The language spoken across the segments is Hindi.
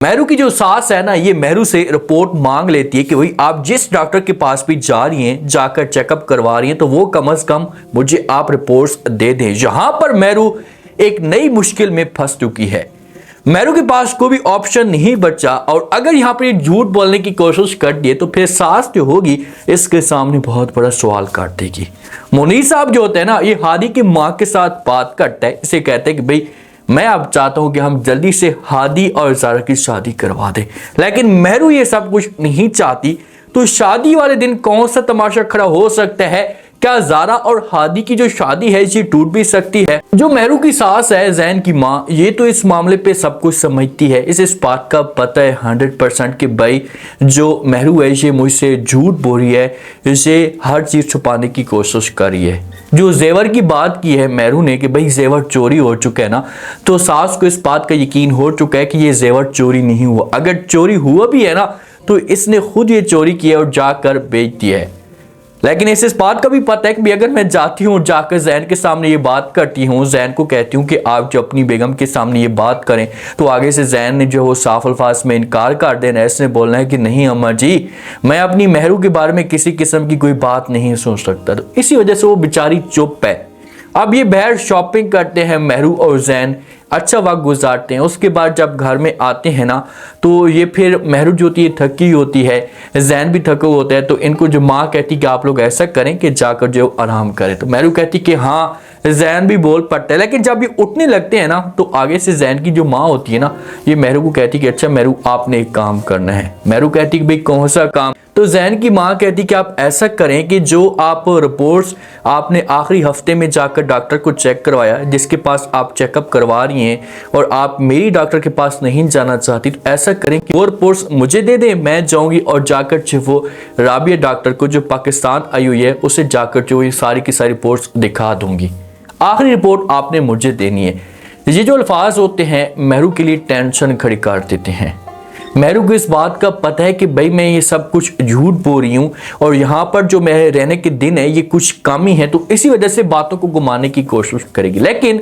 मेहरू की जो सास है ना, ये मेहरू से रिपोर्ट मांग लेती है कि भाई आप जिस डॉक्टर के पास भी जा रही हैं, जाकर चेकअप करवा रही हैं, तो वो कम से कम मुझे आप रिपोर्ट्स दे दें। यहां पर मेहरू एक नई मुश्किल में फंस चुकी है। मेहरू के पास कोई भी ऑप्शन नहीं बचा और अगर यहाँ पर झूठ बोलने की कोशिश कर दिए तो फिर सास जो होगी इसके सामने बहुत बड़ा सवाल काट देगी। मुनीर साहब जो होते हैं ना, ये हादी की माँ के साथ बात करता है, इसे कहते हैं कि भाई मैं अब चाहता हूं कि हम जल्दी से हादी और ज़ारा की शादी करवा दें, लेकिन मेहरू ये सब कुछ नहीं चाहती। तो शादी वाले दिन कौन सा तमाशा खड़ा हो सकता है? क्या ज़ारा और हादी की जो शादी है ये टूट भी सकती है? जो मेहरू की सास है, ज़ैन की माँ, ये तो इस मामले पे सब कुछ समझती है। इस बात का पता है 100% कि भाई जो मेहरू है ये मुझसे झूठ बोल रही है, इसे हर चीज़ छुपाने की कोशिश कर रही है। जो जेवर की बात की है मेहरू ने कि भाई जेवर चोरी हो चुका है ना, तो सास को इस बात का यकीन हो चुका है कि ये जेवर चोरी नहीं हुआ। अगर चोरी हुआ भी है ना तो इसने खुद ये चोरी किया और जाकर बेच दिया है। लेकिन इस बात का भी पता है कि अगर मैं जाती हूँ जाकर जैन के सामने ये बात करती हूँ, जैन को कहती हूँ कि आप जो अपनी बेगम के सामने ये बात करें, तो आगे से जैन ने जो वो साफ अल्फाज में इनकार कर देना है। इसने बोलना है कि नहीं अम्मा जी, मैं अपनी मेहरू के बारे में किसी किस्म की कोई बात नहीं सुन सकता। तो इसी वजह से वो बेचारी चुप है। अब ये बाहर शॉपिंग करते हैं मेहरू और जैन, अच्छा वक्त गुजारते हैं। उसके बाद जब घर में आते हैं ना तो ये फिर मेहरू जो होती है थकी होती है, जैन भी थका होता है। तो इनको जो माँ कहती कि आप लोग ऐसा करें कि जाकर जो आराम करें, तो मेहरू कहती कि हाँ। जैन भी बोल पड़ता है, लेकिन जब ये उठने लगते हैं ना तो आगे से जैन की जो माँ होती है ना, ये मेहरू को कहती कि अच्छा मेहरू आपने एक काम करना है। मेहरू कहती कि भाई कौन सा काम? तो जैन की माँ कहती कि आप ऐसा करें कि जो आप रिपोर्ट्स आपने आखिरी हफ्ते में जाकर डॉक्टर को चेक करवाया, जिसके पास आप चेकअप करवा रही हैं और आप मेरी डॉक्टर के पास नहीं जाना चाहती, तो ऐसा करें कि वो रिपोर्ट्स मुझे दे दें। मैं जाऊंगी और जाकर जो वो राबिया डॉक्टर को जो पाकिस्तान आई हुई है उसे जाकर जो ये सारी की सारी रिपोर्ट्स दिखा दूंगी। आखिरी रिपोर्ट आपने मुझे देनी है। ये जो अल्फाज होते हैं मेहरू के लिए टेंशन खड़ी कर देते हैं। मेहरू को इस बात का पता है कि भाई मैं ये सब कुछ झूठ बोल रही हूँ और यहाँ पर जो मेरे रहने के दिन है ये कुछ कम ही है, तो इसी वजह से बातों को घुमाने की कोशिश करेगी। लेकिन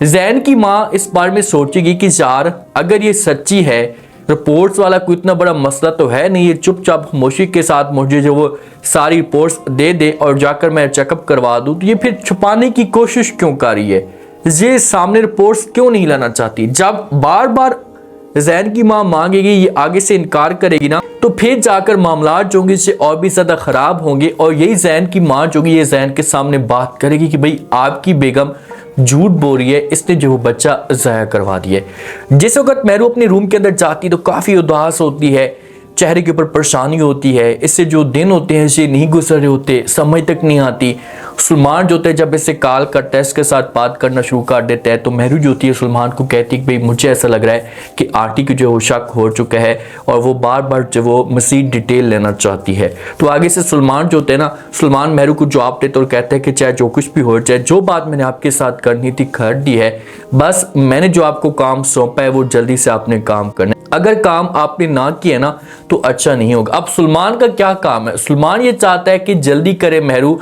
जैन की माँ इस बारे में सोचेगी कि यार अगर ये सच्ची है, रिपोर्ट्स वाला कोई इतना बड़ा मसला तो है नहीं, ये चुपचाप खामोशी के साथ मुझे जो वो सारी रिपोर्ट्स दे दे और जाकर मैं चेकअप करवा दूँ, तो ये फिर छुपाने की कोशिश क्यों कर रही है? ये सामने रिपोर्ट्स क्यों नहीं लाना चाहती? जब बार बार जैन की माँ मांगेगी, ये आगे से इनकार करेगी ना, तो फिर जाकर मामलात जो होंगे इससे और भी ज्यादा खराब होंगे। और यही जैन की माँ जो ये जैन के सामने बात करेगी कि भाई आपकी बेगम झूठ बोल रही है, इसने जो बच्चा ज़ाया करवा दिया है। जिस वक्त मेहरू अपने रूम के अंदर जाती तो काफ़ी उदास होती है, चेहरे के ऊपर परेशानी होती है। इससे जो दिन होते हैं इसे नहीं गुजर रहे होते, समझ तक नहीं आती। सलमान जो होता है जब इसे कॉल करता है, इसके साथ बात करना शुरू कर देता है, तो मेहरू जो होती है सलमान को कहती है कि भाई मुझे ऐसा लग रहा है कि आंटी की जो वो शक हो चुका है और वो बार बार जो वो मज़ीद डिटेल लेना चाहती है। तो आगे से सलमान जो होते हैं ना, सलमान मेहरू को जवाब देते और कहता है कि चाहे जो कुछ भी हो जाए, जो बात मैंने आपके साथ करनी थी कर दी है, बस मैंने जो आपको काम सौंपा है वो जल्दी से आपने काम करना। अगर काम आपने ना किया ना तो अच्छा नहीं होगा। अब सलमान का क्या काम है? सलमान ये चाहता है कि जल्दी करे मेहरू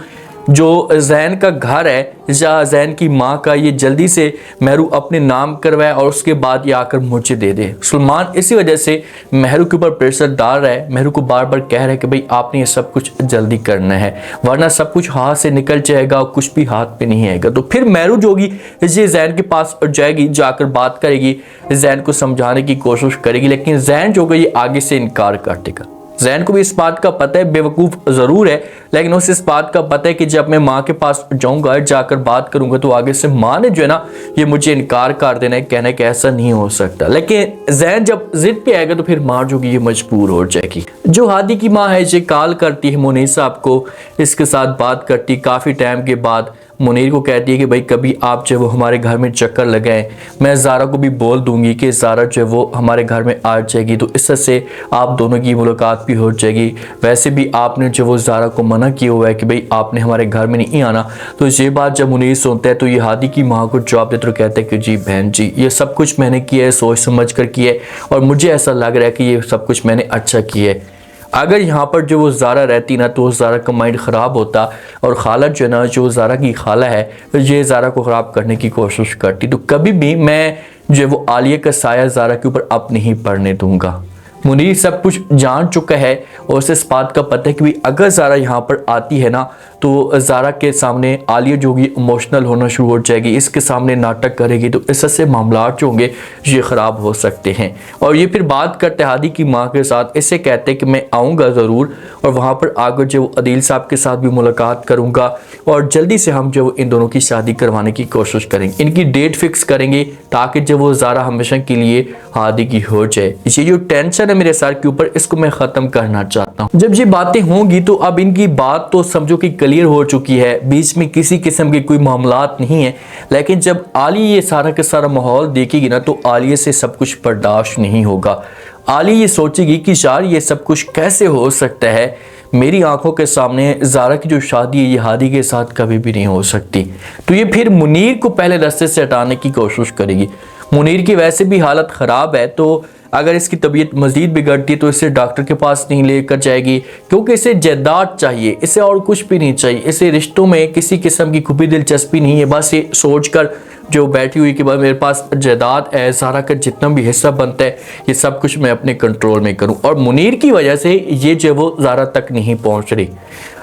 जो जैन का घर है या जैन की माँ का, ये जल्दी से मेहरू अपने नाम करवाए और उसके बाद ये आकर मुझे दे दे। सलमान इसी वजह से मेहरू के ऊपर प्रेशर डाल रहा है, मेहरू को बार बार कह रहा है कि भाई आपने ये सब कुछ जल्दी करना है, वरना सब कुछ हाथ से निकल जाएगा और कुछ भी हाथ पे नहीं आएगा। तो फिर मेहरू जो होगी ये जैन के पास जाएगी, जाकर बात करेगी, जैन को समझाने की कोशिश करेगी, लेकिन जैन जो होगा ये आगे से इनकार कर देगा। जैन को भी इस बात का पता है, बेवकूफ़ ज़रूर है, लेकिन उसे इस बात का पता है कि जब मैं माँ के पास जाऊँगा, जाकर बात करूँगा, तो आगे से माँ ने जो है ना ये मुझे इनकार कर देना है, कहना है कि ऐसा नहीं हो सकता। लेकिन जैन जब जिद पे आएगा तो फिर माँ जो ये मजबूर हो जाएगी। जो हादी की माँ है ये कॉल करती है मुनीर साहब को, इसके साथ बात करती, काफ़ी टाइम के बाद मुनीर को कहती है कि भाई कभी आप जो वो हमारे घर में चक्कर लगाएं, मैं ज़ारा को भी बोल दूंगी कि ज़ारा जो वो हमारे घर में आ जाएगी, तो इससे आप दोनों की मुलाकात भी हो जाएगी। वैसे भी आपने जो वो ज़ारा को मना किया हुआ है कि भाई आपने हमारे घर में नहीं आना। तो ये बात जब मुनीर सुनता है तो ये हादी की माँ को जवाब देते तो कहते हैं कि जी बहन जी, ये सब कुछ मैंने किया है, सोच समझ कर किया है, और मुझे ऐसा लग रहा है कि ये सब कुछ मैंने अच्छा किया है। अगर यहाँ पर जो वो ज़ारा रहती ना तो ज़ारा का माइंड ख़राब होता, और खाला जो है ना, जो ज़ारा की खाला है, ये ज़ारा को ख़राब करने की कोशिश करती। तो कभी भी मैं जो है वो आलिया का साया ज़ारा के ऊपर अब नहीं पड़ने दूंगा। मुनीर सब कुछ जान चुका है और उसे इस बात का पता है कि अगर ज़ारा यहाँ पर आती है ना तो ज़ारा के सामने आलिया जो होगी इमोशनल होना शुरू हो जाएगी, इसके सामने नाटक करेगी, तो इससे मामलात जो होंगे ये ख़राब हो सकते हैं। और ये फिर बात करते हादी की माँ के साथ, इससे कहते कि मैं आऊँगा ज़रूर और वहाँ पर आकर जो अदील साहब के साथ भी मुलाकात करूँगा और जल्दी से हम जो इन दोनों की शादी करवाने की कोशिश करेंगे, इनकी डेट फिक्स करेंगे ताकि जब वो ज़ारा हमेशा के लिए हादी की हो जाए। ये जो टेंशन है मेरे सर के ऊपर, इसको मैं ख़त्म करना चाहता हूँ। जब ये बातें होंगी तो अब इनकी बात तो समझो कि क्लियर हो चुकी है, बीच में किसी किस्म के कोई मामलात नहीं है। लेकिन जब आलिया ये सारा का सारा माहौल देखेगी ना तो आलिया से सब कुछ बर्दाश्त नहीं होगा। आलिया ये सोचेगी कि यार ये सब कुछ कैसे हो सकता है, मेरी आंखों के सामने ज़ारा की जो शादी है ये हादी के साथ कभी भी नहीं हो सकती। तो ये फिर मुनीर को पहले रास्ते से हटाने की कोशिश करेगी। मुनीर की वैसे भी हालत ख़राब है, तो अगर इसकी तबीयत मज़ीद बिगड़ती है तो इसे डॉक्टर के पास नहीं लेकर जाएगी, क्योंकि इसे जायदाद चाहिए, इसे और कुछ भी नहीं चाहिए। इसे रिश्तों में किसी किस्म की खुबी दिलचस्पी नहीं है। बस ये सोचकर जो बैठी हुई कि मेरे पास जायदाद है, ज़ारा का जितना भी हिस्सा बनता है ये सब कुछ मैं अपने कंट्रोल में करूं। और मुनीर की वजह से ये जो वो ज़ारा तक नहीं पहुंच रही।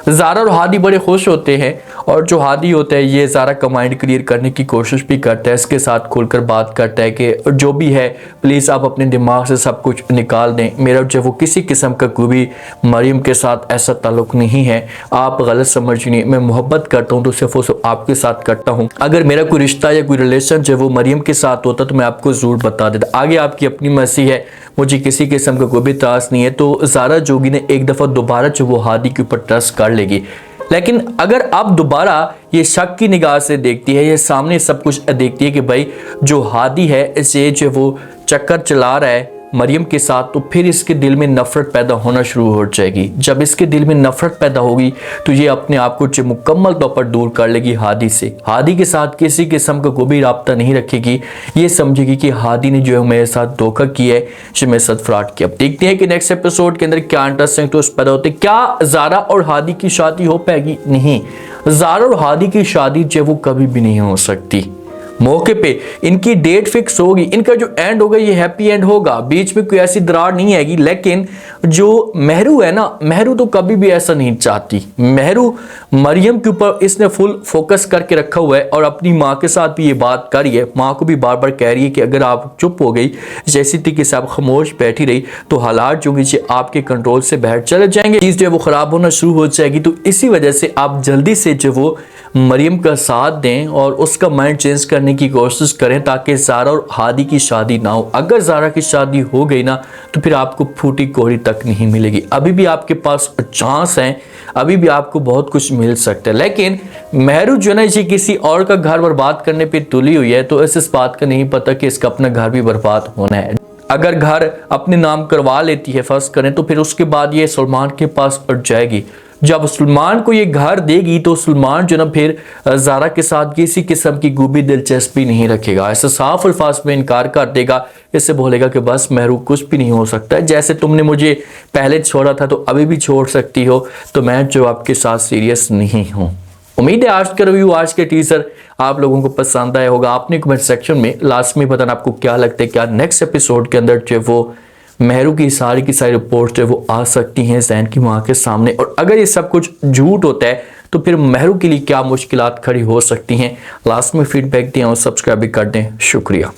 ज़ारा और हादी बड़े खुश होते हैं और जो हादी होता है ये ज़ारा का माइंड क्लियर करने की कोशिश भी करता है, इसके साथ खुलकर बात करता है कि जो भी है प्लीज़ आप अपने दिमाग से सब कुछ निकाल दें, मेरा जो वो किसी किस्म का कोई भी मरियम के साथ ऐसा ताल्लुक़ नहीं है, आप गलत समझिए, मैं मोहब्बत करता हूँ तो सिर्फ वो सिर्फ आपके साथ करता हूँ। अगर मेरा कोई रिश्ता या कोई रिलेशन जो वो मरियम के साथ होता तो मैं आपको ज़रूर बता देता, आगे आपकी अपनी मर्जी है, मुझे किसी किस्म का कोई भी त्रास नहीं है। तो ज़ारा जोगी ने एक दफ़ा दोबारा जो वो हादी के ऊपर ट्रस्ट कर लेगी। लेकिन अगर अब दोबारा ये शक की निगाह से देखती है, ये सामने सब कुछ देखती है कि भाई जो हादी है इसे जो वो चक्कर चला रहा है मरियम के साथ, तो फिर इसके दिल में नफ़रत पैदा होना शुरू हो जाएगी। जब इसके दिल में नफ़रत पैदा होगी तो ये अपने आप को जो मुकम्मल तौर पर दूर कर लेगी हादी से। हादी के साथ किसी किस्म का कोई भी रब्ता नहीं रखेगी, ये समझेगी कि हादी ने जो है मेरे साथ धोखा किया है, जो मेरे साथ फ्रॉड किया। अब देखते हैं कि नेक्स्ट एपिसोड के अंदर क्या इंटरेस्टिंग ट्विस्ट पैदा होते हैं। क्या ज़ारा और हादी की शादी हो पाएगी? नहीं, ज़ारा और हादी की शादी जो वो कभी भी नहीं हो सकती। मौके पे इनकी डेट फिक्स होगी, इनका जो एंड होगा ये हैप्पी एंड होगा, बीच में कोई ऐसी दरार नहीं आएगी। लेकिन जो महरू है ना, महरू तो कभी भी ऐसा नहीं चाहती। महरू मरियम के ऊपर इसने फुल फोकस करके रखा हुआ है और अपनी माँ के साथ भी ये बात कर रही है। माँ को भी बार बार कह रही है कि अगर आप चुप हो गई, जैसी तरीके से आप खामोश बैठी रही, तो हालात जो कि आपके कंट्रोल से बाहर चले जाएंगे, चीज़ जो वो ख़राब होना शुरू हो जाएगी। तो इसी वजह से आप जल्दी से जो वो मरियम का साथ दें और उसका माइंड चेंज करने की कोशिश करें ताकि ज़ारा और हादी की शादी ना हो। अगर ज़ारा की शादी हो गई ना तो फिर आपको फूटी कोड़ी तक नहीं मिलेगी। अभी भी आपके पास चांस है, अभी भी आपको बहुत कुछ मिल सकता है। लेकिन महरू जो ना जी किसी और का घर बर्बाद करने पे तुली हुई है, तो इस बात का नहीं पता कि इसका अपना घर भी बर्बाद होना है। अगर घर अपने नाम करवा लेती है फर्ज करें, तो फिर उसके बाद ये सलमान के पास पड़ जाएगी। जब सलमान को ये घर देगी तो सलमान जो ना फिर ज़ारा के साथ किसी किस्म की गुबी दिलचस्पी नहीं रखेगा, ऐसे साफ अल्फाज में इनकार कर देगा। इससे बोलेगा कि बस महरू कुछ भी नहीं हो सकता है, जैसे तुमने मुझे पहले छोड़ा था तो अभी भी छोड़ सकती हो, तो मैं जो आपके साथ सीरियस नहीं हूँ। उम्मीद है आज का रिव्यू, आज के टीजर आप लोगों को पसंद आया होगा। आपने कमेंट सेक्शन में लास्ट में बताना आपको क्या लगता है, क्या नेक्स्ट एपिसोड के अंदर जो वो महरू की सारी रिपोर्ट जो वो आ सकती हैं ज़ैन की माँ के सामने, और अगर ये सब कुछ झूठ होता है तो फिर महरू के लिए क्या मुश्किलात खड़ी हो सकती हैं। लास्ट में फीडबैक दें और सब्सक्राइब भी कर दें। शुक्रिया।